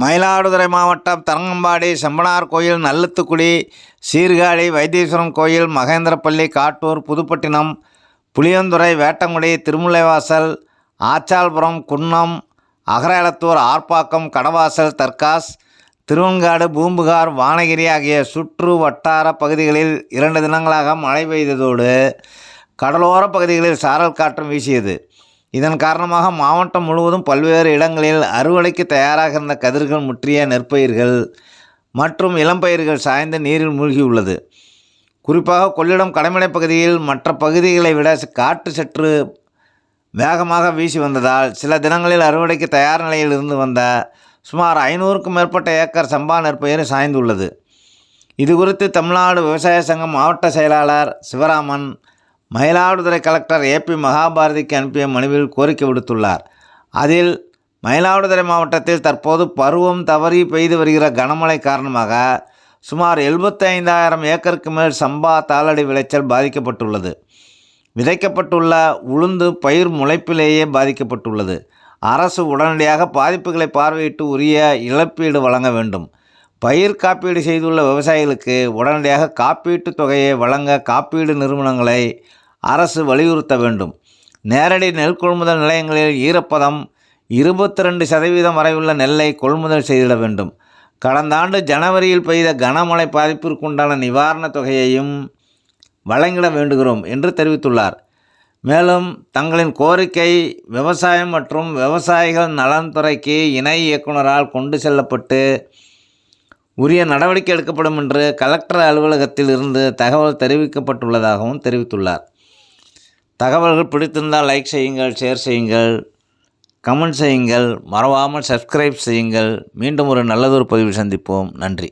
மயிலாடுதுறை மாவட்டம் தரங்கம்பாடி செம்பனார் கோயில், நல்லத்துக்குடி, சீர்காழி, வைத்தீஸ்வரன் கோயில், மகேந்திரப்பள்ளி, காட்டூர், புதுப்பட்டினம், புளியந்துறை, வேட்டங்குடி, திருமுல்லைவாசல், ஆச்சாள்புரம், குன்னம், அகராலத்தூர், ஆர்ப்பாக்கம், கடவாசல், தர்காஸ், திருவெண்காடு, பூம்புகார், வானகிரி ஆகிய சுற்று வட்டார பகுதிகளில் 2 தினங்களாக மழை பெய்ததோடு கடலோர பகுதிகளில் சாரல் காற்றும் வீசியது. இதன் காரணமாக மாவட்டம் முழுவதும் பல்வேறு இடங்களில் அறுவடைக்கு தயாராக இருந்த கதிர்கள் முற்றிய நெற்பயிர்கள் மற்றும் இளம்பயிர்கள் சாய்ந்து நீரில் மூழ்கியுள்ளது. குறிப்பாக கொள்ளிடம் கடைமடை பகுதியில் மற்ற பகுதிகளை விட காற்று சற்று வேகமாக வீசி வந்ததால் சில தினங்களில் அறுவடைக்கு தயார் நிலையில் இருந்து வந்த சுமார் 500க்கும் மேற்பட்ட ஏக்கர் சம்பா நெற்பயிர் சாய்ந்துள்ளது. இது குறித்து தமிழ்நாடு விவசாய சங்கம் மாவட்ட செயலாளர் சிவராமன் மயிலாடுதுறை கலெக்டர் ஏபி மகாபாரதிக்கு அனுப்பிய மனுவில் கோரிக்கை விடுத்துள்ளார். அதில் மயிலாடுதுறை மாவட்டத்தில் தற்போது பருவம் தவறி பெய்து வருகிற கனமழை காரணமாக சுமார் 75,000 ஏக்கருக்கு மேல் சம்பா தாளடி விளைச்சல் பாதிக்கப்பட்டுள்ளது. விதைக்கப்பட்டுள்ள உளுந்து பயிர் முளைப்பிலேயே பாதிக்கப்பட்டுள்ளது. அரசு உடனடியாக பாதிப்புகளை பார்வையிட்டு உரிய இழப்பீடு வழங்க வேண்டும். பயிர் காப்பீடு செய்துள்ள விவசாயிகளுக்கு உடனடியாக காப்பீட்டுத் தொகையை வழங்க காப்பீடு நிறுவனங்களை அரசு வலியுறுத்த வேண்டும். நேரடி நெல் கொள்முதல் நிலையங்களில் ஈரப்பதம் 22% வரை உள்ள நெல்லை கொள்முதல் செய்திட வேண்டும். கடந்த ஆண்டு ஜனவரியில் பெய்த கனமழை பாதிப்பிற்குண்டான நிவாரணத் தொகையையும் வழங்கிட வேண்டுகிறோம் என்று தெரிவித்துள்ளார். மேலும் தங்களின் கோரிக்கை விவசாயம் மற்றும் விவசாயிகள் நலன்துறைக்கு இணை இயக்குநரால் கொண்டு செல்லப்பட்டு உரிய நடவடிக்கை எடுக்கப்படும் என்று கலெக்டர் அலுவலகத்தில் இருந்து தகவல் தெரிவிக்கப்பட்டுள்ளதாகவும் தெரிவித்துள்ளார். தகவல்கள் பிடித்திருந்தால் லைக் செய்யுங்கள், ஷேர் செய்யுங்கள், கமெண்ட் செய்யுங்கள், மறவாமல் சப்ஸ்கிரைப் செய்யுங்கள். மீண்டும் ஒரு நல்லதொரு பதிவில் சந்திப்போம். நன்றி.